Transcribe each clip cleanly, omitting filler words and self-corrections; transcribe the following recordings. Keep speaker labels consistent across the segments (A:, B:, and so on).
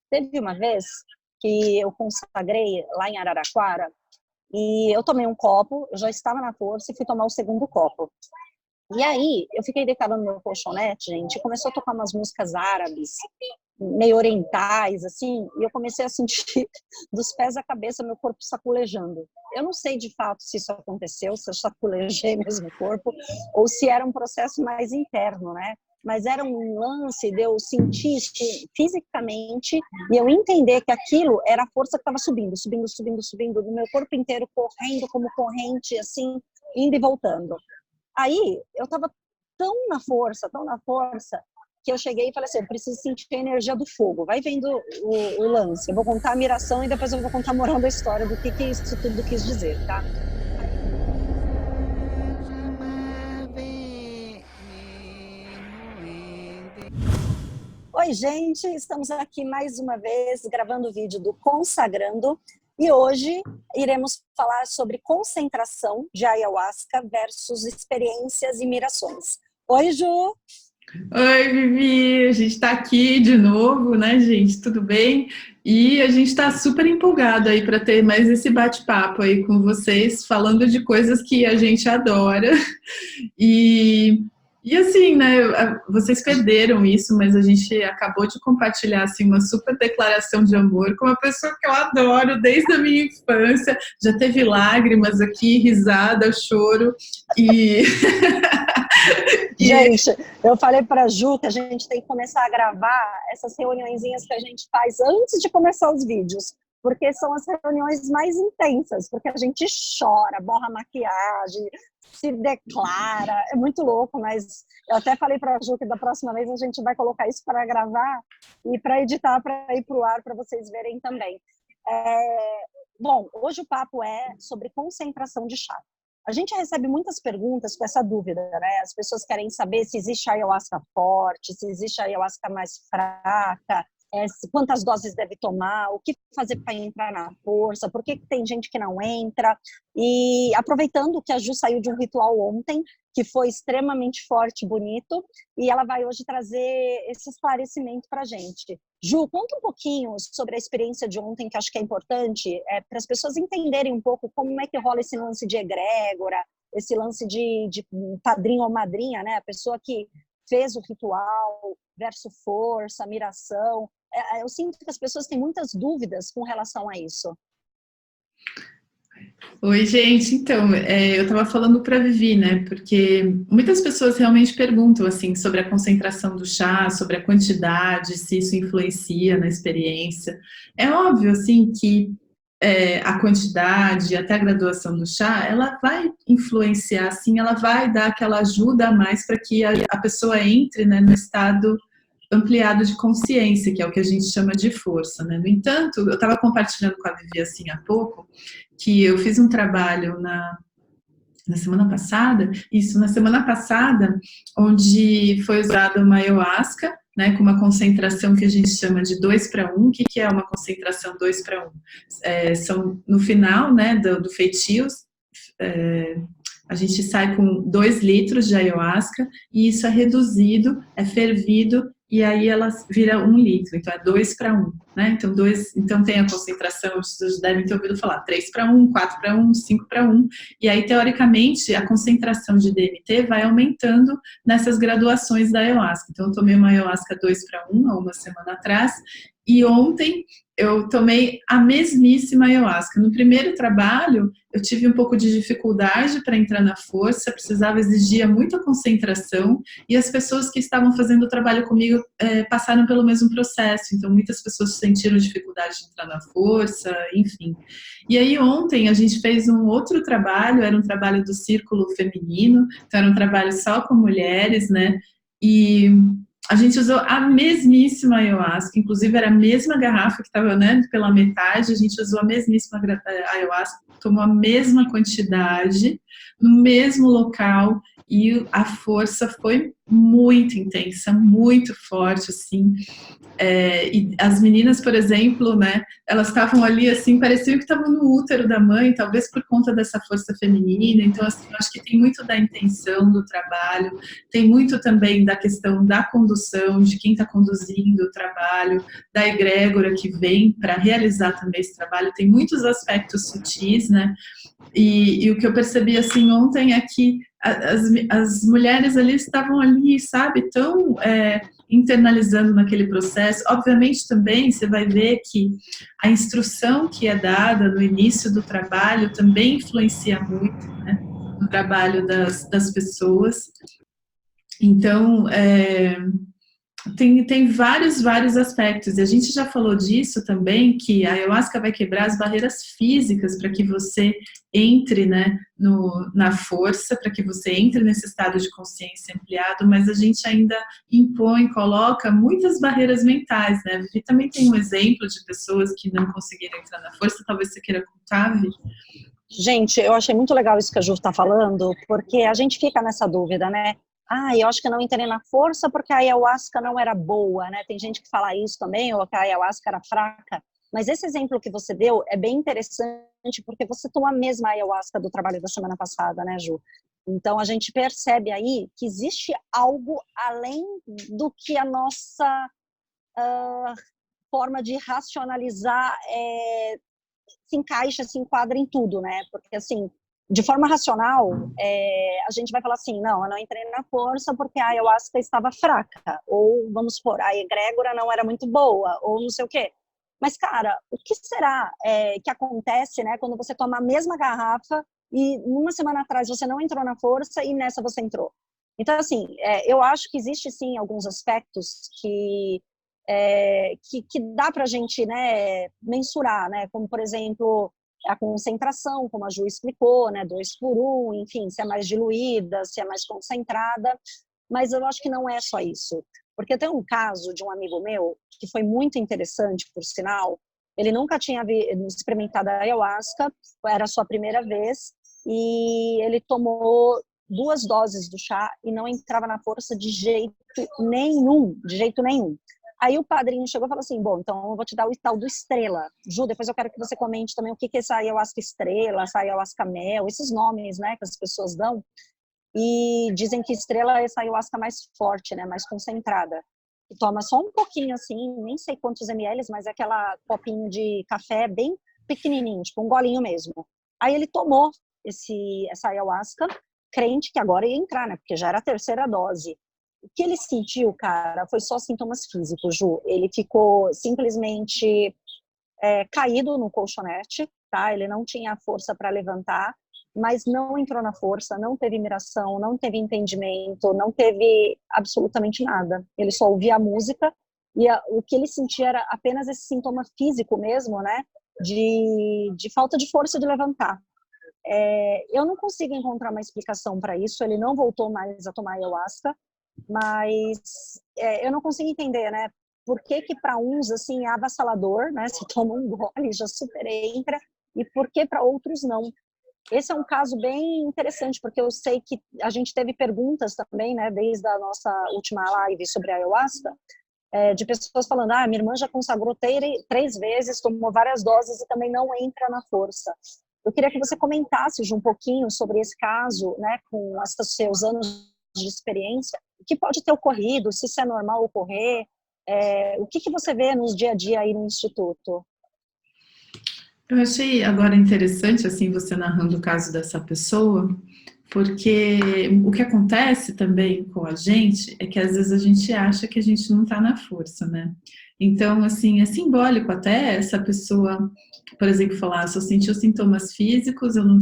A: Teve uma vez que eu consagrei lá em Araraquara e eu tomei um copo, eu já estava na força e fui tomar o segundo copo. E aí, eu fiquei deitada no meu colchonete, gente, e começou a tocar umas músicas árabes, meio orientais, assim, e eu comecei a sentir dos pés à cabeça meu corpo saculejando. Eu não sei de fato se isso aconteceu, se eu saculejei mesmo o corpo, ou se era um processo mais interno, né? Mas era um lance de eu sentir fisicamente e eu entender que aquilo era a força que estava subindo, subindo, subindo, subindo, do meu corpo inteiro correndo como corrente, assim, indo e voltando. Aí, eu estava tão na força, que eu cheguei e falei assim, eu preciso sentir a energia do fogo. Vai vendo o lance. Eu vou contar a miração e depois eu vou contar a moral da história, do que isso tudo quis dizer, tá? Oi, gente, estamos aqui mais uma vez gravando o vídeo do Consagrando e hoje iremos falar sobre concentração de ayahuasca versus experiências e mirações. Oi, Ju!
B: Oi, Vivi, a gente está aqui de novo, né, gente? Tudo bem? E a gente está super empolgado aí para ter mais esse bate-papo aí com vocês, falando de coisas que a gente adora. E, e assim, né, vocês perderam isso, mas a gente acabou de compartilhar assim, uma super declaração de amor com uma pessoa que eu adoro desde a minha infância. Já teve lágrimas aqui, risada, choro e...
A: Gente, eu falei para a Ju que a gente tem que começar a gravar essas reuniõezinhas que a gente faz antes de começar os vídeos, porque são as reuniões mais intensas, porque a gente chora, borra maquiagem, se declara, é muito louco, mas eu até falei para a Ju que da próxima vez a gente vai colocar isso para gravar e para editar, para ir para o ar, para vocês verem também. Bom, hoje o papo é sobre concentração de chá. A gente recebe muitas perguntas com essa dúvida, né? As pessoas querem saber se existe ayahuasca forte, se existe ayahuasca mais fraca, quantas doses deve tomar, o que fazer para entrar na força, por que tem gente que não entra. E aproveitando que a Ju saiu de um ritual ontem, que foi extremamente forte e bonito, e ela vai hoje trazer esse esclarecimento para a gente. Ju, conta um pouquinho sobre a experiência de ontem, que acho que é importante, para as pessoas entenderem um pouco como é que rola esse lance de egrégora, esse lance de padrinho ou madrinha, né? A pessoa que fez o ritual versus força, miração. Eu sinto que as pessoas têm muitas dúvidas com relação a isso.
B: Oi, gente. Então, eu estava falando para a Vivi, né? Porque muitas pessoas realmente perguntam assim sobre a concentração do chá, sobre a quantidade, se isso influencia na experiência. É óbvio, assim, que a quantidade, até a graduação do chá, ela vai influenciar, assim, ela vai dar aquela ajuda a mais para que a pessoa entre, né, no estado ampliado de consciência, que é o que a gente chama de força, né? No entanto, eu estava compartilhando com a Vivi assim há pouco, que eu fiz um trabalho na semana passada, onde foi usada uma ayahuasca, né, com uma concentração que a gente chama de 2:1. O que é uma concentração 2:1? São no final, né, do feitio, a gente sai com 2 litros de ayahuasca e isso é reduzido, é fervido e aí ela vira 1 litro, então é 2:1, né? Então tem a concentração, vocês devem ter ouvido falar, 3:1, 4:1, 5:1, e aí teoricamente a concentração de DMT vai aumentando nessas graduações da ayahuasca. Então eu tomei uma ayahuasca 2:1 há uma semana atrás e ontem eu tomei a mesmíssima ayahuasca. No primeiro trabalho, eu tive um pouco de dificuldade para entrar na força, exigir muita concentração, e as pessoas que estavam fazendo o trabalho comigo passaram pelo mesmo processo, então muitas pessoas sentiram dificuldade de entrar na força, enfim. E aí ontem a gente fez um outro trabalho, era um trabalho do círculo feminino, então era um trabalho só com mulheres, né, e a gente usou a mesmíssima ayahuasca, inclusive era a mesma garrafa que estava, né, pela metade, a gente usou a mesmíssima ayahuasca, tomou a mesma quantidade, no mesmo local, e a força foi muito intensa, muito forte, assim. E as meninas, por exemplo, né, elas estavam ali, assim, parecia que estavam no útero da mãe, talvez por conta dessa força feminina. Então, assim, eu acho que tem muito da intenção do trabalho, tem muito também da questão da condução, de quem está conduzindo o trabalho, da egrégora que vem para realizar também esse trabalho. Tem muitos aspectos sutis, né? E o que eu percebi, assim, ontem é que as mulheres ali estavam ali, sabe, tão internalizando naquele processo. Obviamente também você vai ver que a instrução que é dada no início do trabalho também influencia muito, né, no trabalho das pessoas. Então, tem vários aspectos, e a gente já falou disso também, que a ayahuasca vai quebrar as barreiras físicas para que você entre, né, na força, para que você entre nesse estado de consciência ampliado, mas a gente ainda impõe, coloca muitas barreiras mentais, né? A Vivi também tem um exemplo de pessoas que não conseguiram entrar na força, talvez você queira contar, Vivi?
A: Gente, eu achei muito legal isso que a Ju está falando, porque a gente fica nessa dúvida, né? Eu acho que eu não entrei na força porque a ayahuasca não era boa, né? Tem gente que fala isso também, ou que a ayahuasca era fraca. Mas esse exemplo que você deu é bem interessante, porque você tomou a mesma ayahuasca do trabalho da semana passada, né, Ju? Então, a gente percebe aí que existe algo além do que a nossa forma de racionalizar se encaixa, se enquadra em tudo, né? Porque, assim, de forma racional, a gente vai falar assim, não, eu não entrei na força porque a ayahuasca estava fraca, ou, vamos supor, a egrégora não era muito boa, ou não sei o quê. Mas, cara, o que será que acontece, né, quando você toma a mesma garrafa e uma semana atrás você não entrou na força e nessa você entrou? Então, assim, eu acho que existe, sim, alguns aspectos que dá para a gente, né, mensurar, né, como, por exemplo, a concentração, como a Ju explicou, né, 2 por 1, enfim, se é mais diluída, se é mais concentrada, mas eu acho que não é só isso. Porque tem um caso de um amigo meu, que foi muito interessante, por sinal, ele nunca tinha experimentado a ayahuasca, era a sua primeira vez, e ele tomou 2 doses do chá e não entrava na força de jeito nenhum, de jeito nenhum. Aí o padrinho chegou e falou assim, bom, então eu vou te dar o tal do estrela. Ju, depois eu quero que você comente também o que é essa ayahuasca estrela, essa ayahuasca mel, esses nomes, né, que as pessoas dão. E dizem que estrela é essa ayahuasca mais forte, né, mais concentrada. E toma só um pouquinho assim, nem sei quantos ml, mas é aquela copinho de café bem pequenininho, tipo um golinho mesmo. Aí ele tomou essa ayahuasca, crente que agora ia entrar, né, porque já era a 3ª dose. O que ele sentiu, cara, foi só sintomas físicos, Ju. Ele ficou simplesmente caído no colchonete, tá? Ele não tinha força para levantar, mas não entrou na força, não teve miração, não teve entendimento, não teve absolutamente nada. Ele só ouvia a música e o que ele sentia era apenas esse sintoma físico mesmo, né? De falta de força de levantar. Eu não consigo encontrar uma explicação para isso. Ele não voltou mais a tomar ayahuasca, mas eu não consigo entender, né? Por que para uns, assim, é avassalador, né? Se toma um gole, já super entra, e por que para outros não? Esse é um caso bem interessante, porque eu sei que a gente teve perguntas também, né, desde a nossa última live sobre a ayahuasca, de pessoas falando, minha irmã já consagrou 3 vezes, tomou várias doses e também não entra na força. Eu queria que você comentasse, Ju, um pouquinho sobre esse caso, né, com esses seus anos de experiência, o que pode ter ocorrido, se isso é normal ocorrer, o que você vê nos dia a dia aí no Instituto?
B: Eu achei agora interessante, assim, você narrando o caso dessa pessoa, porque o que acontece também com a gente é que às vezes a gente acha que a gente não está na força, né? Então, assim, é simbólico até essa pessoa, por exemplo, falar, só sentiu sintomas físicos, eu não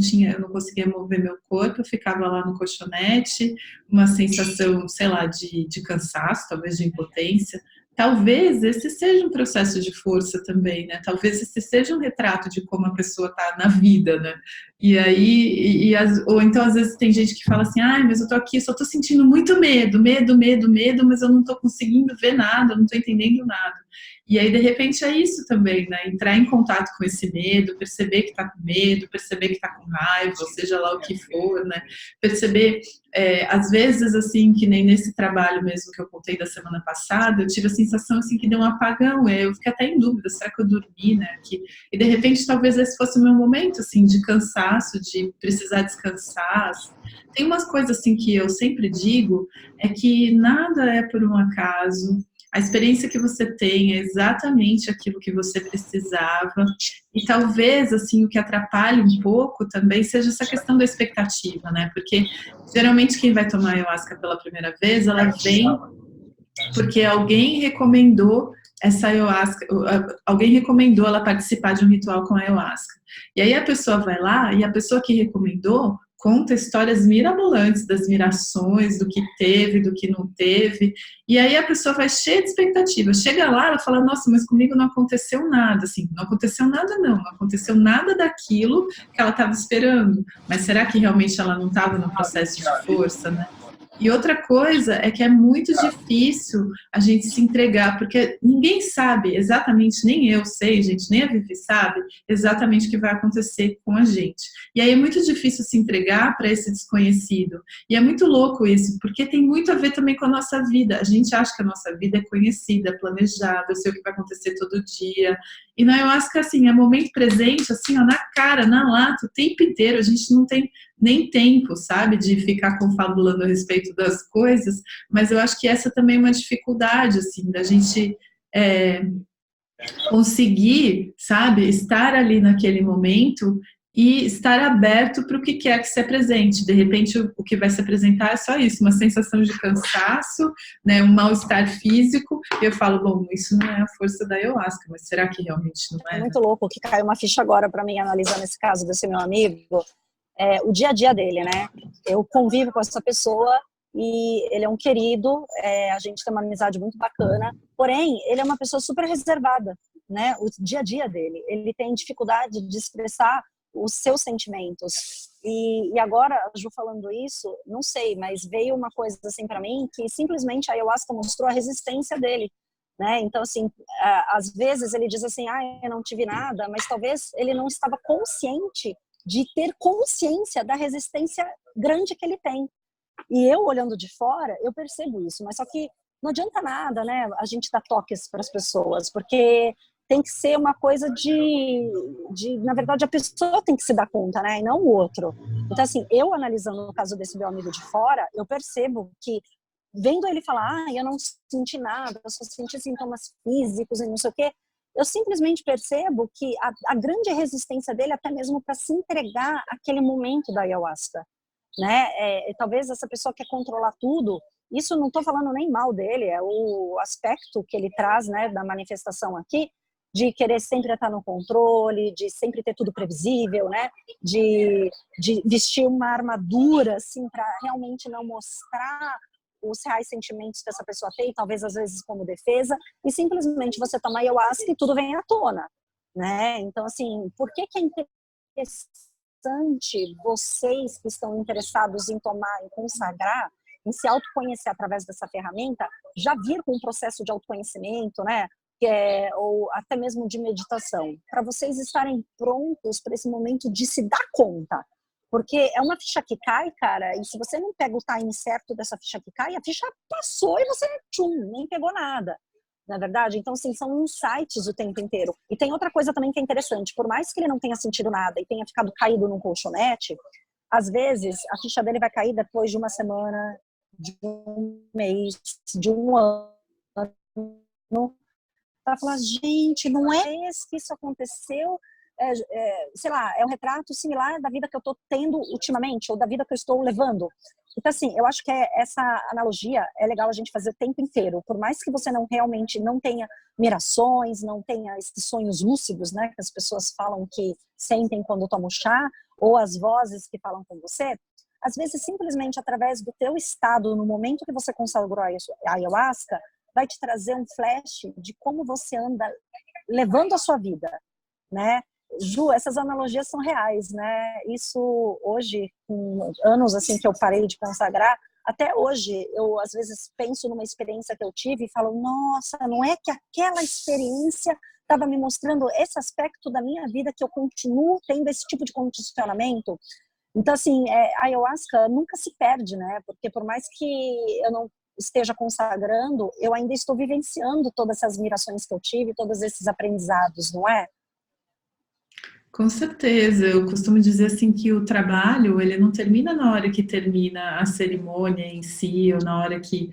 B: conseguia mover meu corpo, eu ficava lá no colchonete, uma sensação, sei lá, de cansaço, talvez de impotência. Talvez esse seja um processo de força também, né? Talvez esse seja um retrato de como a pessoa está na vida, né? E aí, ou então às vezes tem gente que fala assim, mas eu tô aqui, só tô sentindo muito medo, mas eu não tô conseguindo ver nada, eu não tô entendendo nada. E aí, de repente, é isso também, né? Entrar em contato com esse medo, perceber que está com medo, perceber que está com raiva, ou seja lá o que for, né? Perceber, às vezes, assim, que nem nesse trabalho mesmo que eu contei da semana passada, eu tive a sensação, assim, que deu um apagão, eu fiquei até em dúvida, será que eu dormi, né? E, de repente, talvez esse fosse o meu momento, assim, de cansaço, de precisar descansar. Tem umas coisas, assim, que eu sempre digo, é que nada é por um acaso, a experiência que você tem é exatamente aquilo que você precisava. E talvez, assim, o que atrapalhe um pouco também seja essa questão da expectativa, né? Porque, geralmente, quem vai tomar ayahuasca pela primeira vez, ela vem porque alguém recomendou essa ayahuasca, alguém recomendou ela participar de um ritual com ayahuasca. E aí a pessoa vai lá e a pessoa que recomendou conta histórias mirabolantes das mirações, do que teve, do que não teve. E aí a pessoa vai cheia de expectativa. Chega lá, ela fala, nossa, mas comigo não aconteceu nada. Assim, não aconteceu nada não aconteceu nada daquilo que ela estava esperando. Mas será que realmente ela não estava no processo de força, né? E outra coisa é que é muito difícil a gente se entregar, porque ninguém sabe exatamente, nem eu sei, gente, nem a Vivi sabe exatamente o que vai acontecer com a gente. E aí é muito difícil se entregar para esse desconhecido. E é muito louco isso, porque tem muito a ver também com a nossa vida. A gente acha que a nossa vida é conhecida, é planejada, eu sei o que vai acontecer todo dia. E na ayahuasca, assim, é momento presente, assim, ó, na cara, na lata, o tempo inteiro. A gente não tem nem tempo, sabe, de ficar confabulando a respeito das coisas, mas eu acho que essa também é uma dificuldade, assim, da gente conseguir, sabe, estar ali naquele momento e estar aberto para o que quer que se apresente. De repente, o que vai se apresentar é só isso, uma sensação de cansaço, né, um mal-estar físico, e eu falo, bom, isso não é a força da ayahuasca, mas será que realmente não é?
A: É muito louco, que caiu uma ficha agora para mim, analisando esse caso desse meu amigo, o dia a dia dele, né? Eu convivo com essa pessoa e ele é um querido, a gente tem uma amizade muito bacana, porém, ele é uma pessoa super reservada, né? O dia a dia dele, ele tem dificuldade de expressar os seus sentimentos. E agora, a Ju falando isso, não sei, mas veio uma coisa assim para mim que simplesmente a ayahuasca mostrou a resistência dele, né? Então, assim, às vezes ele diz assim, eu não tive nada, mas talvez ele não estava consciente de ter consciência da resistência grande que ele tem. E eu, olhando de fora, eu percebo isso, mas só que não adianta nada, né, a gente dar toques para as pessoas, porque tem que ser uma coisa na verdade, a pessoa tem que se dar conta, né, e não o outro. Então, assim, eu analisando o caso desse meu amigo de fora, eu percebo que, vendo ele falar, eu não senti nada, eu só senti sintomas físicos e não sei o quê, eu simplesmente percebo que a grande resistência dele, até mesmo para se entregar àquele momento da ayahuasca, né? Talvez essa pessoa quer controlar tudo. Isso não estou falando nem mal dele, é o aspecto que ele traz, né, da manifestação aqui, de querer sempre estar no controle, de sempre ter tudo previsível, né? De vestir uma armadura, assim, para realmente não mostrar os reais sentimentos que essa pessoa tem, talvez às vezes como defesa, e simplesmente você toma ayahuasca e tudo vem à tona, né? Então, assim, por que é interessante vocês que estão interessados em tomar, em consagrar, em se autoconhecer através dessa ferramenta, já vir com um processo de autoconhecimento, né? Ou até mesmo de meditação, para vocês estarem prontos para esse momento de se dar conta. Porque é uma ficha que cai, cara, e se você não pega o time certo dessa ficha que cai, a ficha passou e você, nem pegou nada. Na verdade? Então, assim, são insights o tempo inteiro. E tem outra coisa também que é interessante. Por mais que ele não tenha sentido nada e tenha ficado caído num colchonete, às vezes a ficha dele vai cair depois de uma semana, de um mês, de um ano, para falar, gente, não é esse que isso aconteceu, sei lá, é um retrato similar da vida que eu estou tendo ultimamente, ou da vida que eu estou levando. Então, assim, eu acho que essa analogia é legal a gente fazer o tempo inteiro, por mais que você não realmente não tenha mirações, não tenha esses sonhos lúcidos, né, que as pessoas falam que sentem quando tomam chá, ou as vozes que falam com você, às vezes simplesmente através do teu estado, no momento que você consagrou a ayahuasca, vai te trazer um flash de como você anda levando a sua vida, né? Ju, essas analogias são reais, né? Isso hoje, com anos assim que eu parei de consagrar, até hoje, eu às vezes penso numa experiência que eu tive e falo, nossa, não é que aquela experiência estava me mostrando esse aspecto da minha vida que eu continuo tendo esse tipo de condicionamento? Então, assim, a ayahuasca nunca se perde, né? Porque por mais que eu não esteja consagrando, eu ainda estou vivenciando todas essas mirações que eu tive, todos esses aprendizados, não é?
B: Com certeza, eu costumo dizer assim que o trabalho, ele não termina na hora que termina a cerimônia em si, ou na hora que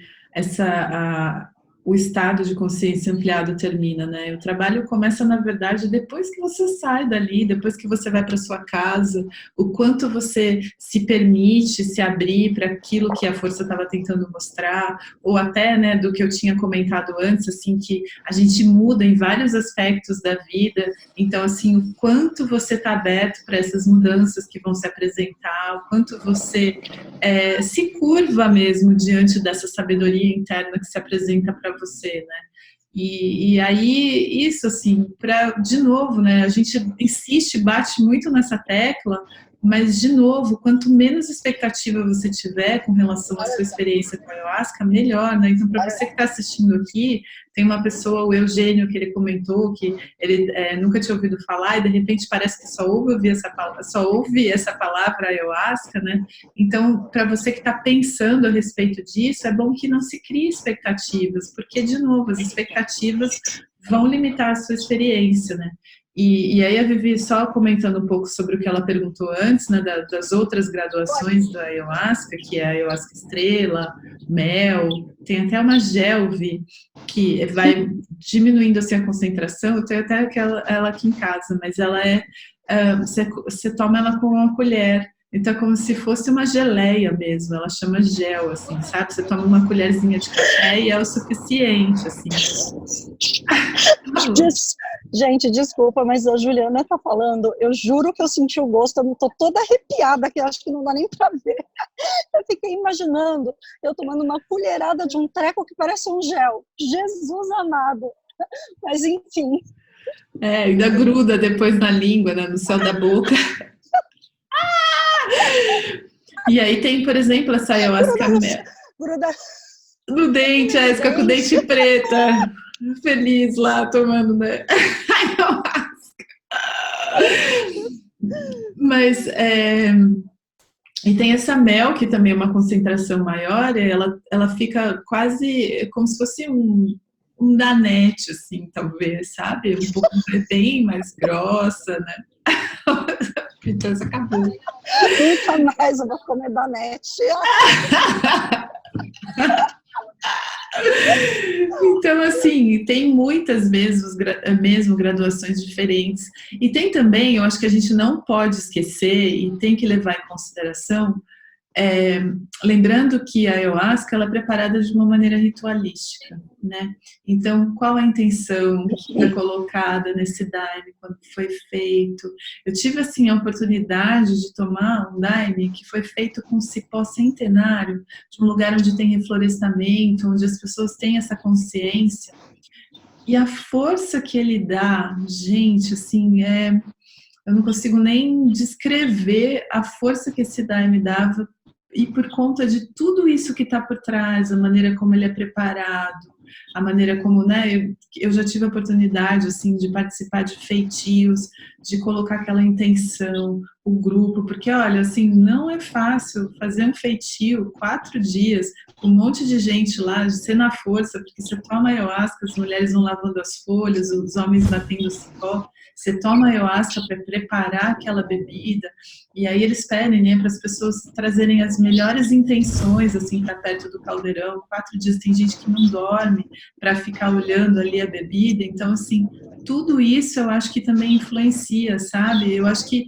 B: o estado de consciência ampliado termina, né? O trabalho começa, na verdade, depois que você sai dali, depois que você vai para sua casa, o quanto você se permite se abrir para aquilo que a força estava tentando mostrar, ou até, né, do que eu tinha comentado antes, assim, que a gente muda em vários aspectos da vida. Então, assim, o quanto você está aberto para essas mudanças que vão se apresentar, o quanto você se curva mesmo diante dessa sabedoria interna que se apresenta para você, né? E aí, isso, assim, de novo, né, a gente insiste, bate muito nessa tecla, mas, de novo, quanto menos expectativa você tiver com relação à sua experiência com a ayahuasca, melhor, né? Então, para você que está assistindo aqui, tem uma pessoa, o Eugênio, que ele comentou que ele nunca tinha ouvido falar e, de repente, parece que só ouve essa palavra ayahuasca, né? Então, para você que está pensando a respeito disso, é bom que não se crie expectativas, porque, de novo, as expectativas vão limitar a sua experiência, né? E aí a Vivi, só comentando um pouco sobre o que ela perguntou antes, né, das outras graduações da ayahuasca, que é a ayahuasca estrela, mel, tem até uma gelve que vai diminuindo assim a concentração. Eu tenho até ela aqui em casa, mas ela você toma ela com uma colher. Então é como se fosse uma geleia mesmo, ela chama gel, assim, sabe? Você toma uma colherzinha de café e é o suficiente, assim.
A: Gente, desculpa, mas a Juliana tá falando, eu juro que eu senti o gosto, eu tô toda arrepiada aqui, acho que não dá nem pra ver. Eu fiquei imaginando, eu tomando uma colherada de um treco que parece um gel. Jesus amado. Mas enfim.
B: Ainda gruda depois na língua, né, no céu da boca. E aí tem, por exemplo, essa ayahuasca
A: gruda
B: no dente, fica com o dente preta, feliz lá, tomando, né, ayahuasca. Mas, e tem essa mel, que também é uma concentração maior, e ela fica quase como se fosse um danete, assim, talvez, sabe? Um pouco bem mais grossa, né? Então, isso acabou.
A: Nunca mais eu vou comer danete.
B: Então, assim, tem muitas mesmo graduações diferentes. E tem também, eu acho que a gente não pode esquecer e tem que levar em consideração, lembrando que a ayahuasca ela é preparada de uma maneira ritualística, né? Então, qual a intenção que foi colocada nesse daime quando foi feito? Eu tive, assim, a oportunidade de tomar um daime que foi feito com cipó centenário, de um lugar onde tem reflorestamento, onde as pessoas têm essa consciência. E a força que ele dá, gente, assim, eu não consigo nem descrever a força que esse daime dava, e por conta de tudo isso que está por trás, a maneira como ele é preparado, a maneira como, né, eu já tive a oportunidade, assim, de participar de feitios, de colocar aquela intenção, o grupo, porque, olha, assim, não é fácil fazer um feitio 4 dias, com um monte de gente lá, de ser na força, porque você toma ayahuasca, as mulheres vão lavando as folhas, os homens batendo cipó, você toma ayahuasca para preparar aquela bebida, e aí eles pedem, né, para as pessoas trazerem as melhores intenções, assim, para perto do caldeirão. 4 dias tem gente que não dorme para ficar olhando ali a bebida. Então, assim, tudo isso eu acho que também influencia, sabe? Eu acho que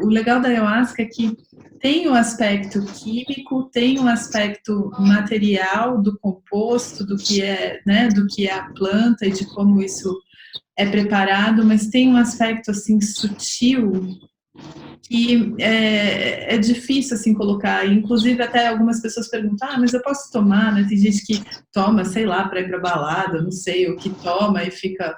B: o legal da ayahuasca é que tem o aspecto químico, tem o aspecto material do composto, do que é, né, do que é a planta e de como isso é preparado, mas tem um aspecto, assim, sutil que é difícil, assim, colocar. Inclusive, até algumas pessoas perguntam, mas eu posso tomar, né? Tem gente que toma, sei lá, para ir para balada, não sei, ou que toma e fica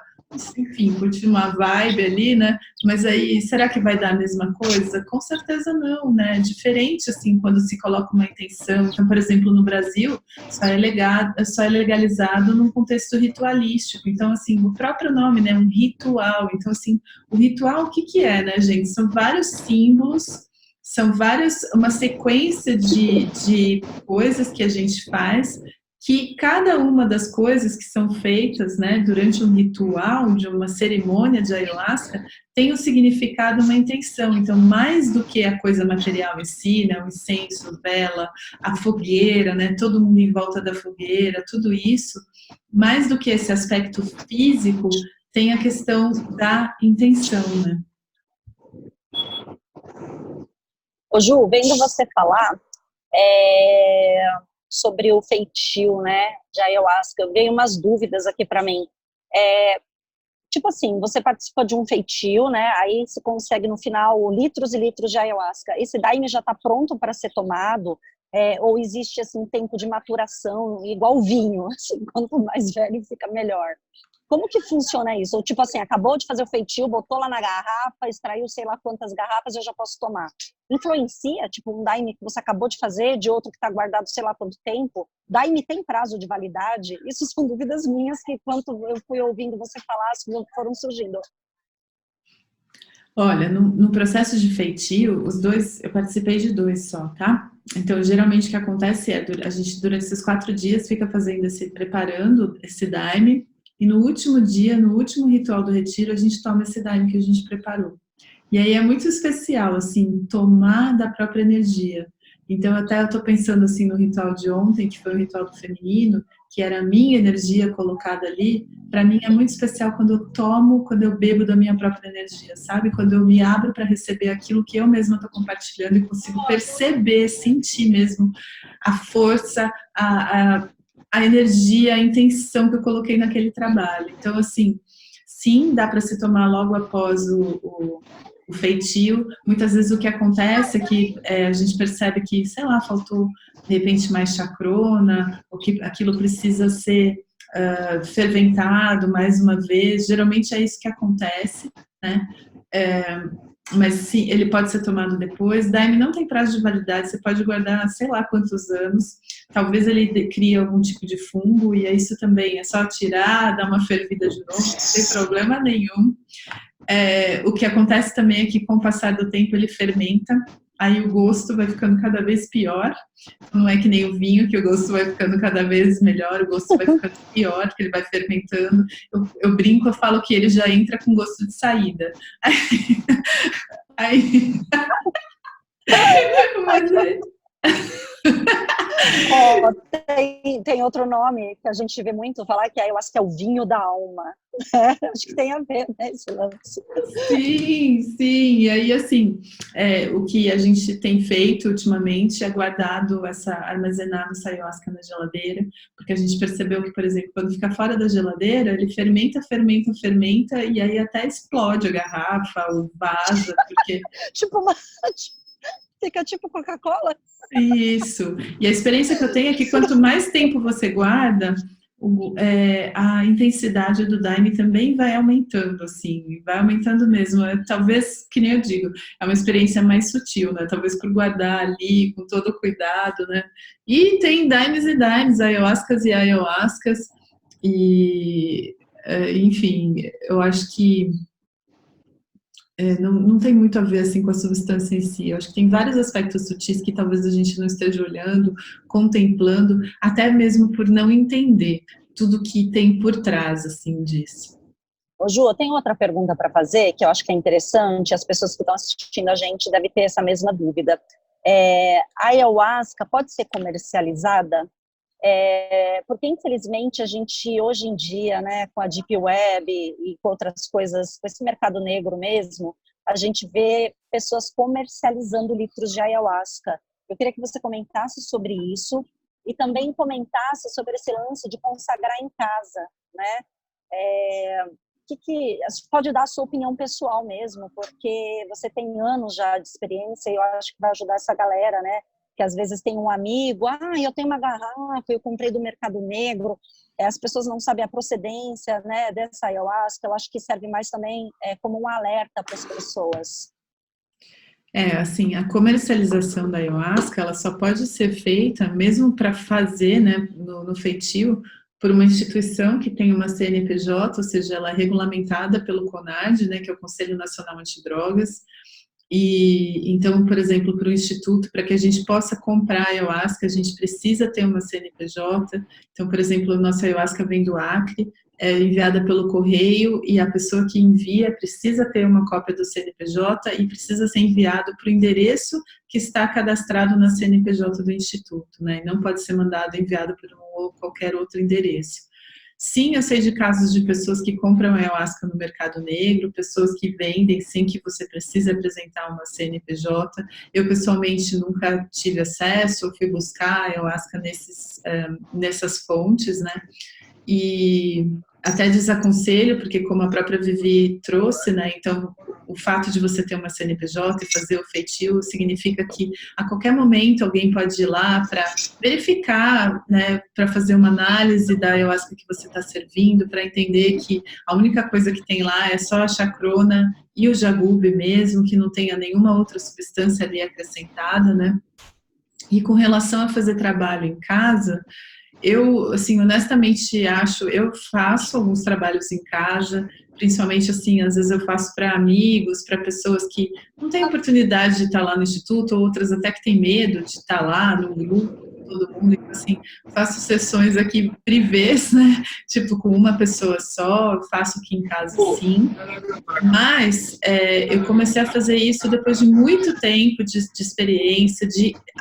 B: enfim, curtir uma vibe ali, né? Mas aí, será que vai dar a mesma coisa? Com certeza não, né? É diferente, assim, quando se coloca uma intenção. Então, por exemplo, no Brasil, só é legalizado num contexto ritualístico. Então, assim, o próprio nome, né? Um ritual. Então, assim, o ritual, o que que é, né, gente? São vários símbolos, são várias, uma sequência de coisas que a gente faz que cada uma das coisas que são feitas, né, durante um ritual, de uma cerimônia de ayahuasca, tem um significado, uma intenção. Então, mais do que a coisa material em si, né, o incenso, vela, a fogueira, né, todo mundo em volta da fogueira, tudo isso, mais do que esse aspecto físico, tem a questão da intenção, né?
A: Ô Ju, vendo você falar é, sobre o feitio, né, de ayahuasca, veio umas dúvidas aqui para mim. É, tipo assim, você participa de um feitio, né, aí você consegue no final litros e litros de ayahuasca. Esse daime já está pronto para ser tomado? Ou existe assim tempo de maturação, igual vinho, assim, quanto mais velho fica melhor. Como que funciona isso? Ou tipo assim, acabou de fazer o feitio, botou lá na garrafa, extraiu sei lá quantas garrafas, eu já posso tomar. Influencia, tipo, um daime que você acabou de fazer, de outro que está guardado sei lá quanto tempo? Daime tem prazo de validade? Isso são dúvidas minhas que, enquanto eu fui ouvindo você falar, foram surgindo.
B: Olha, no processo de feitio, os dois, eu participei de dois só, tá? Então, geralmente o que acontece é, a gente durante esses 4 dias fica fazendo preparando esse daime, e no último dia, no último ritual do retiro, a gente toma esse daime que a gente preparou. E aí é muito especial, assim, tomar da própria energia. Então, até eu estou pensando, assim, no ritual de ontem, que foi o ritual do feminino, que era a minha energia colocada ali. Para mim é muito especial quando eu tomo, quando eu bebo da minha própria energia, sabe? Quando eu me abro para receber aquilo que eu mesma estou compartilhando e consigo perceber, sentir mesmo a força, a energia, a intenção que eu coloquei naquele trabalho. Então, assim, sim, dá para se tomar logo após o feitio. Muitas vezes o que acontece é que a gente percebe que, sei lá, faltou de repente mais chacrona, ou que aquilo precisa ser ferventado mais uma vez. Geralmente é isso que acontece, né? Mas sim, ele pode ser tomado depois. Daime não tem prazo de validade, você pode guardar sei lá quantos anos. Talvez ele crie algum tipo de fungo, e isso também é só tirar, dar uma fervida de novo, não tem problema nenhum. O que acontece também é que com o passar do tempo ele fermenta, aí o gosto vai ficando cada vez pior. Não é que nem o vinho, que o gosto vai ficando cada vez melhor, o gosto vai ficando pior, porque ele vai fermentando. Eu brinco, eu falo que ele já entra com gosto de saída. Aí mas aí,
A: Oh, tem outro nome que a gente vê muito falar, que eu acho que é o vinho da alma. Acho que tem a ver, né, esse lance.
B: sim, sim. E aí, assim, o que a gente tem feito ultimamente é guardado armazenado essa ayahuasca na geladeira, porque a gente percebeu que, por exemplo, quando fica fora da geladeira, ele fermenta, fermenta, fermenta, e aí até explode a garrafa, ou vaza, porque
A: Tipo fica tipo Coca-Cola.
B: isso. E a experiência que eu tenho é que quanto mais tempo você guarda, a intensidade do Daime também vai aumentando, assim, vai aumentando mesmo. Talvez, que nem eu digo, é uma experiência mais sutil, né? Talvez por guardar ali com todo o cuidado, né? E tem Daimes e Daimes, ayahuascas e ayahuascas, e, enfim, eu acho que não tem muito a ver assim com a substância em si. Eu acho que tem vários aspectos sutis que talvez a gente não esteja olhando, contemplando, até mesmo por não entender tudo que tem por trás assim disso.
A: Ô, Ju, eu tenho outra pergunta para fazer, que eu acho que é interessante, as pessoas que estão assistindo a gente devem ter essa mesma dúvida. A ayahuasca pode ser comercializada? Porque, infelizmente, a gente, hoje em dia, né, com a Deep Web e com outras coisas, com esse mercado negro mesmo, a gente vê pessoas comercializando litros de ayahuasca. Eu queria que você comentasse sobre isso e também comentasse sobre esse lance de consagrar em casa, né? Você pode dar a sua opinião pessoal mesmo, porque você tem anos já de experiência e eu acho que vai ajudar essa galera, né? que às vezes tem um amigo, eu tenho uma garrafa, eu comprei do Mercado Negro, as pessoas não sabem a procedência, né, dessa ayahuasca. Eu acho que serve mais também como um alerta para as pessoas.
B: Assim, a comercialização da ayahuasca, ela só pode ser feita, mesmo para fazer, né, no feitio, por uma instituição que tem uma CNPJ, ou seja, ela é regulamentada pelo CONAD, né, que é o Conselho Nacional Antidrogas. E então, por exemplo, para o Instituto, para que a gente possa comprar a ayahuasca, a gente precisa ter uma CNPJ. Então, por exemplo, a nossa ayahuasca vem do Acre, é enviada pelo correio, e a pessoa que envia precisa ter uma cópia do CNPJ e precisa ser enviado para o endereço que está cadastrado na CNPJ do Instituto, né? E não pode ser enviado por um ou qualquer outro endereço. Sim, eu sei de casos de pessoas que compram ayahuasca no mercado negro, pessoas que vendem sem que você precise apresentar uma CNPJ. Eu, pessoalmente, nunca tive acesso, eu fui buscar ayahuasca nessas fontes, né? E até desaconselho, porque como a própria Vivi trouxe, né, então o fato de você ter uma CNPJ e fazer o feitio significa que a qualquer momento alguém pode ir lá para verificar, né, para fazer uma análise da ayahuasca que você está servindo, para entender que a única coisa que tem lá é só a chacrona e o jagube mesmo, que não tenha nenhuma outra substância ali acrescentada, né. E com relação a fazer trabalho em casa, eu, assim, honestamente eu faço alguns trabalhos em casa, principalmente, assim, às vezes eu faço para amigos, para pessoas que não têm oportunidade de estar lá no instituto, outras até que têm medo de estar lá no grupo, todo mundo, então, assim, faço sessões aqui privês, né, tipo, com uma pessoa só, faço aqui em casa, sim, mas eu comecei a fazer isso depois de muito tempo de experiência,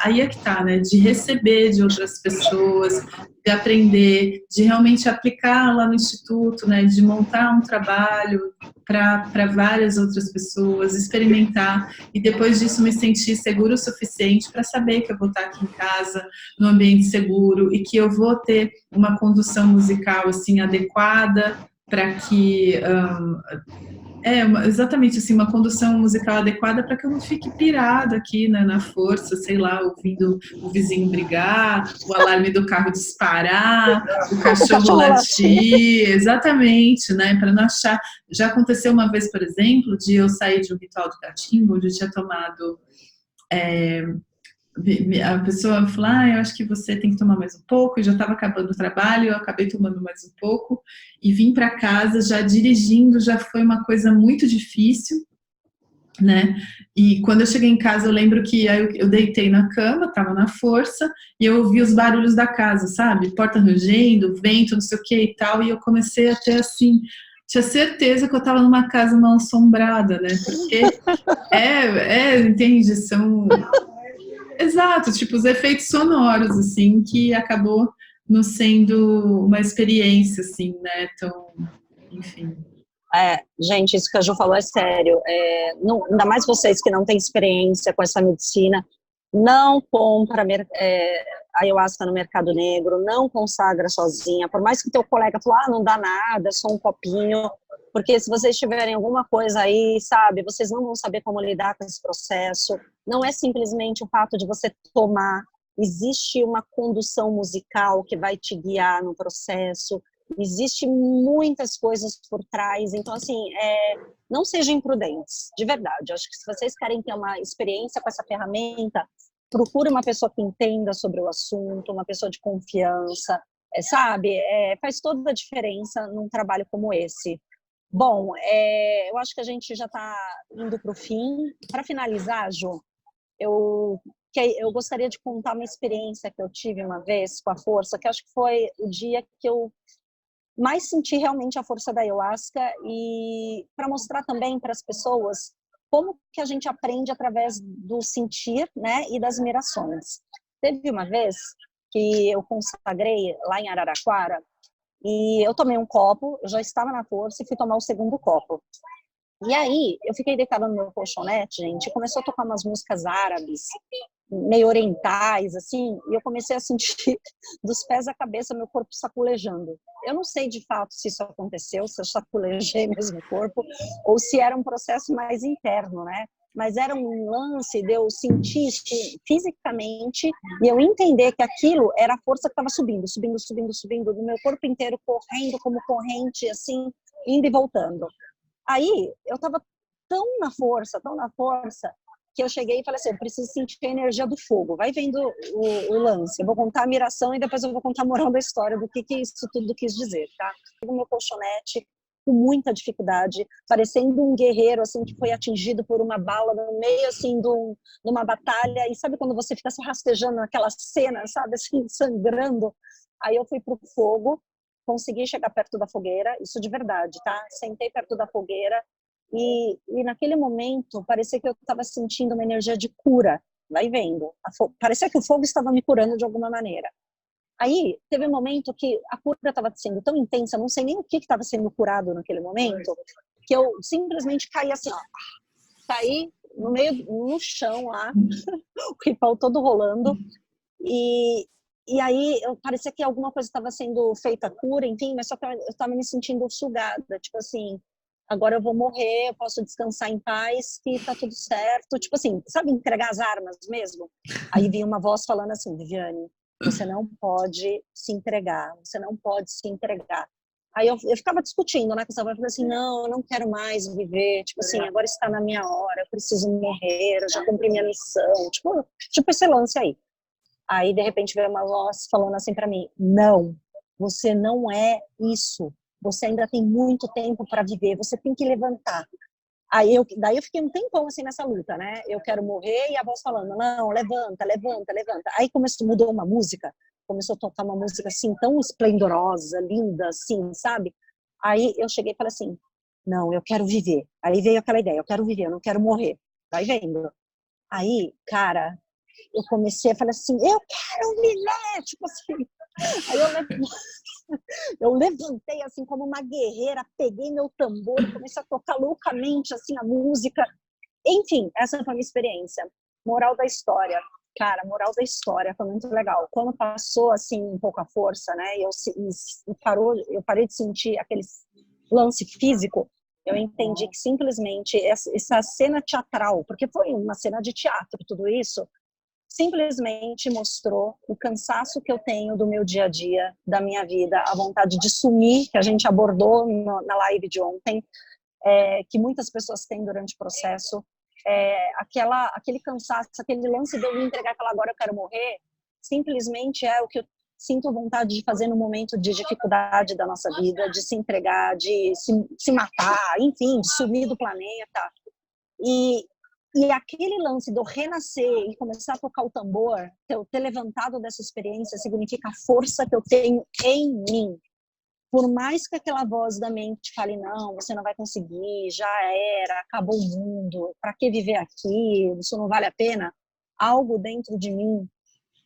B: aí é que tá, né, de receber de outras pessoas, de aprender, de realmente aplicar lá no instituto, né, de montar um trabalho para várias outras pessoas, experimentar, e depois disso me sentir seguro o suficiente para saber que eu vou estar aqui em casa, no ambiente seguro, e que eu vou ter uma condução musical, assim, adequada, para que exatamente assim, uma condução musical adequada para que eu não fique pirada aqui, né, na força, sei lá, ouvindo o vizinho brigar, o alarme do carro disparar, o cachorro latir, exatamente, né, para não achar. Já aconteceu uma vez, por exemplo, de eu sair de um ritual de cachimbo, onde eu tinha tomado. A pessoa falou, eu acho que você tem que tomar mais um pouco, eu já estava acabando o trabalho, eu acabei tomando mais um pouco, e vim para casa já dirigindo, já foi uma coisa muito difícil, né, e quando eu cheguei em casa, eu lembro que aí eu deitei na cama, estava na força, e eu ouvi os barulhos da casa, sabe, porta rangendo, vento, não sei o que e tal, e eu comecei a ter assim, tinha certeza que eu estava numa casa mal assombrada, né, porque entende, são... Exato, tipo, os efeitos sonoros, assim, que acabou não sendo uma experiência, assim, né, tão, enfim.
A: Gente, isso que a Ju falou é sério. Ainda mais vocês que não têm experiência com essa medicina, não compra ayahuasca no mercado negro, não consagra sozinha, por mais que teu colega fale, não dá nada, é só um copinho, porque se vocês tiverem alguma coisa aí, sabe, vocês não vão saber como lidar com esse processo. Não é simplesmente o fato de você tomar, existe uma condução musical que vai te guiar no processo, existe muitas coisas por trás, então assim, não sejam imprudentes, de verdade. Eu acho que se vocês querem ter uma experiência com essa ferramenta, procure uma pessoa que entenda sobre o assunto, uma pessoa de confiança, sabe? Faz toda a diferença num trabalho como esse. Bom, eu acho que a gente já está indo para o fim. Para finalizar, Ju, eu gostaria de contar uma experiência que eu tive uma vez com a força, que acho que foi o dia que eu mais senti realmente a força da ayahuasca, e para mostrar também para as pessoas como que a gente aprende através do sentir, né, e das mirações. Teve uma vez que eu consagrei lá em Araraquara, e eu tomei um copo, eu já estava na força e fui tomar o segundo copo. E aí, eu fiquei deitada no meu colchonete, gente, e começou a tocar umas músicas árabes, meio orientais, assim, e eu comecei a sentir dos pés à cabeça meu corpo saculejando. Eu não sei de fato se isso aconteceu, se eu saculejei mesmo o corpo, ou se era um processo mais interno, né? mas era um lance de eu sentir isso fisicamente e eu entender que aquilo era a força que estava subindo, do meu corpo inteiro, correndo como corrente, assim, indo e voltando. Aí, eu estava tão na força, que eu cheguei e falei assim, eu preciso sentir a energia do fogo. Vai vendo o lance. Eu vou contar a miração e depois eu vou contar a moral da história, do que isso tudo quis dizer, tá? No meu colchonete, com muita dificuldade, parecendo um guerreiro, assim, que foi atingido por uma bala no meio, assim, de uma batalha. E sabe quando você fica se rastejando naquela cena, sabe, assim, sangrando? Aí eu fui pro fogo, consegui chegar perto da fogueira, isso de verdade, tá? Sentei perto da fogueira e naquele momento parecia que eu estava sentindo uma energia de cura. Vai vendo. Parecia que o fogo estava me curando de alguma maneira. Aí, teve um momento que a cura estava sendo tão intensa, não sei nem o que estava sendo curado naquele momento, que eu simplesmente caí assim, ó. Caí no chão lá, o ripão todo rolando, e aí parecia que alguma coisa estava sendo feita a cura, enfim, mas só que eu estava me sentindo sugada, tipo assim, agora eu vou morrer, eu posso descansar em paz, que tá tudo certo, tipo assim, sabe, entregar as armas mesmo? Aí vinha uma voz falando assim, Viviane, você não pode se entregar, você não pode se entregar. Aí eu ficava discutindo, né, com essa voz, eu falei assim, não, eu não quero mais viver, tipo assim, agora está na minha hora, eu preciso morrer, eu já cumpri minha missão, tipo esse lance aí. Aí, de repente, veio uma voz falando assim para mim, não, você não é isso, você ainda tem muito tempo para viver, você tem que levantar. Daí eu fiquei um tempão assim nessa luta, né? Eu quero morrer e a voz falando, não, levanta. Aí mudou uma música, começou a tocar uma música assim tão esplendorosa, linda, assim, sabe? Aí eu cheguei e falei assim, não, eu quero viver. Aí veio aquela ideia, eu quero viver, eu não quero morrer. Vai vendo. Aí, cara, eu comecei a falar assim, eu quero viver, tipo assim. Aí eu levantei assim como uma guerreira, peguei meu tambor e comecei a tocar loucamente assim a música. Enfim, essa foi a minha experiência. Moral da história. Cara, moral da história foi muito legal. Quando passou assim um pouco a força, né, eu parei de sentir aquele lance físico, eu entendi que simplesmente essa cena teatral, porque foi uma cena de teatro, tudo isso, simplesmente mostrou o cansaço que eu tenho do meu dia a dia, da minha vida, a vontade de sumir, que a gente abordou na live de ontem, que muitas pessoas têm durante o processo, aquele cansaço, aquele lance de eu me entregar aquela agora eu quero morrer, simplesmente é o que eu sinto vontade de fazer no momento de dificuldade da nossa vida, de se entregar, de se matar, enfim, de sumir do planeta. E aquele lance de eu renascer e começar a tocar o tambor, ter levantado dessa experiência, significa a força que eu tenho em mim. Por mais que aquela voz da mente fale, não, você não vai conseguir, já era, acabou o mundo, para que viver aqui, isso não vale a pena, algo dentro de mim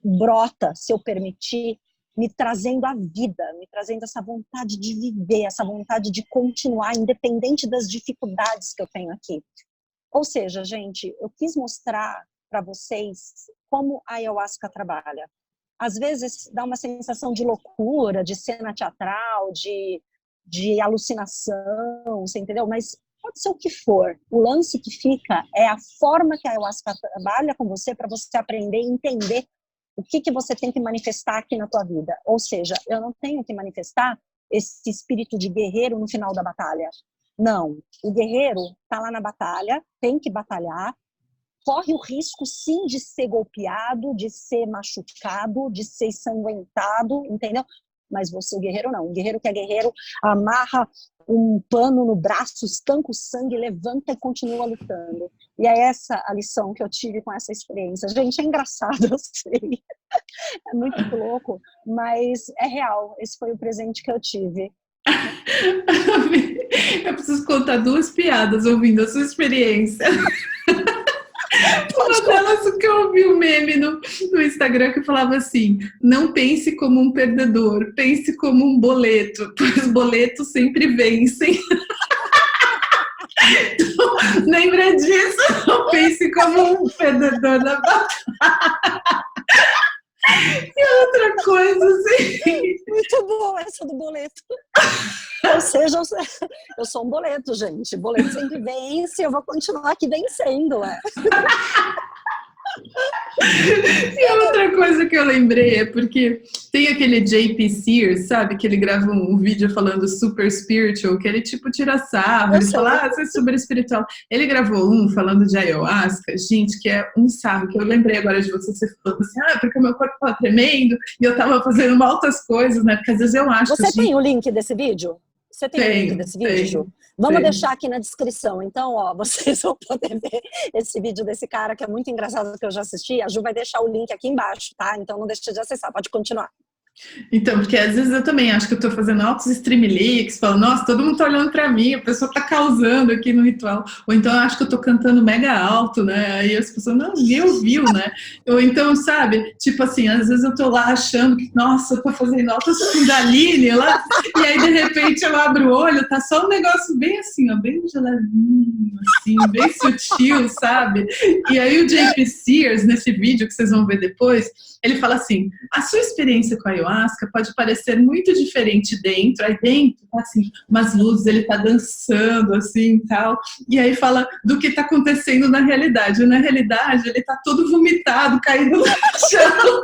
A: brota, se eu permitir, me trazendo a vida, me trazendo essa vontade de viver, essa vontade de continuar, independente das dificuldades que eu tenho aqui. Ou seja, gente, eu quis mostrar para vocês como a ayahuasca trabalha. Às vezes dá uma sensação de loucura, de cena teatral, de alucinação, você entendeu? Mas pode ser o que for. O lance que fica é a forma que a ayahuasca trabalha com você para você aprender e entender o que você tem que manifestar aqui na tua vida. Ou seja, eu não tenho que manifestar esse espírito de guerreiro no final da batalha. Não, o guerreiro está lá na batalha, tem que batalhar, corre o risco sim de ser golpeado, de ser machucado, de ser ensanguentado, entendeu? Mas você, o guerreiro não, o guerreiro que é guerreiro, amarra um pano no braço, estanca o sangue, levanta e continua lutando. E é essa a lição que eu tive com essa experiência. Gente, é engraçado, eu sei, é muito louco, mas é real, esse foi o presente que eu tive.
B: Eu preciso contar 2 piadas ouvindo a sua experiência. Uma delas, que eu ouvi um meme no Instagram que falava assim: não pense como um perdedor, pense como um boleto, pois boletos sempre vencem. Então, lembra disso? Não pense como um perdedor da batalha. Outra coisa, assim.
A: Muito bom essa do boleto. Ou seja, eu sou um boleto, gente. Boleto sempre vence, eu vou continuar aqui vencendo.
B: E outra coisa que eu lembrei é porque tem aquele JP Sears, sabe? Que ele grava um vídeo falando super spiritual, que ele tipo tira sarro, ele fala, você é super espiritual. Ele gravou um falando de ayahuasca, gente, que é um sarro, que eu lembrei agora de você falando assim, porque o meu corpo tava tremendo e eu tava fazendo altas coisas, né? Porque às vezes eu acho que...
A: Você tem o link desse vídeo? Você tem o link desse vídeo, Ju? Vamos deixar aqui na descrição. Então, vocês vão poder ver esse vídeo desse cara, que é muito engraçado, que eu já assisti. A Ju vai deixar o link aqui embaixo, tá? Então, não deixe de acessar. Pode continuar.
B: Então, porque às vezes eu também acho que eu tô fazendo altos streamlix, falando, nossa, todo mundo tá olhando pra mim, a pessoa tá causando aqui no ritual. Ou então eu acho que eu tô cantando mega alto, né? Aí as pessoas, não, ninguém ouviu, né? Ou então, sabe, tipo assim, às vezes eu tô lá achando que, nossa, eu tô fazendo altas kundalini lá, e aí de repente eu abro o olho, tá só um negócio bem assim, ó, bem de levinho, assim, bem sutil, sabe? E aí o JP Sears, nesse vídeo que vocês vão ver depois, ele fala assim, a sua experiência com a ayahuasca pode parecer muito diferente dentro, aí dentro, assim, umas luzes, ele tá dançando, assim, tal, e aí fala do que tá acontecendo na realidade. Na realidade, ele tá todo vomitado, caído no chão.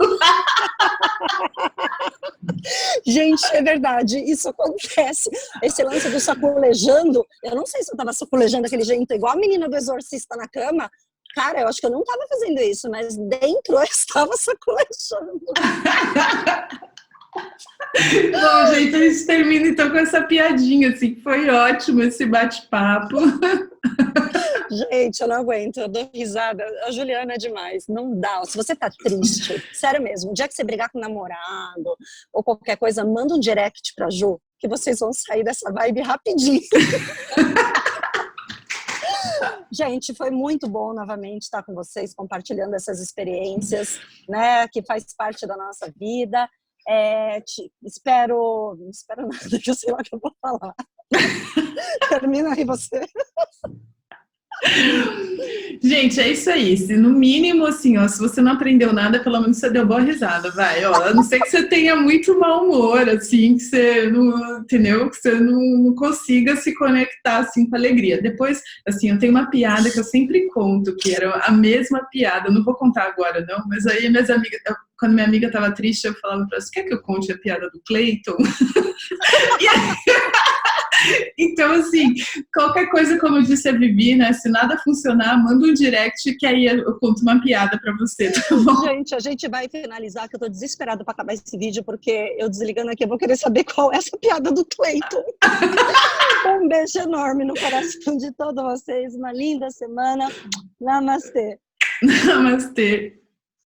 A: Gente, é verdade, isso acontece. Esse lance do sacolejando, eu não sei se eu tava sacolejando daquele jeito, igual a menina do exorcista na cama. Cara, eu acho que eu não estava fazendo isso, mas dentro eu estava sacolejando.
B: Bom, gente, a gente termina então com essa piadinha, assim, que foi ótimo esse bate-papo.
A: Gente, eu não aguento, eu dou risada. A Juliana é demais, não dá. Se você tá triste, sério mesmo, o dia que você brigar com o namorado ou qualquer coisa, manda um direct pra Ju, que vocês vão sair dessa vibe rapidinho. Gente, foi muito bom novamente estar com vocês, compartilhando essas experiências, né, que faz parte da nossa vida. Não espero nada, que eu sei lá o que eu vou falar. Termina aí você.
B: Gente, é isso aí. Se no mínimo, assim, ó, se você não aprendeu nada, pelo menos você deu boa risada, vai, ó. A não ser que você tenha muito mau humor, assim, que você não, entendeu? Que você não consiga se conectar, assim, com a alegria. Depois, assim, eu tenho uma piada que eu sempre conto, que era a mesma piada. Eu não vou contar agora, não, mas aí minhas amigas, quando minha amiga tava triste, eu falava pra ela, você quer que eu conte a piada do Clayton? E aí... Então, assim, qualquer coisa, como eu disse a Vivi, né? Se nada funcionar, manda um direct que aí eu conto uma piada pra você, tá bom?
A: Gente, a gente vai finalizar, que eu tô desesperada pra acabar esse vídeo, porque eu desligando aqui, eu vou querer saber qual é essa piada do Clayton. Um beijo enorme no coração de todos vocês, uma linda semana. Namastê.
B: Namastê.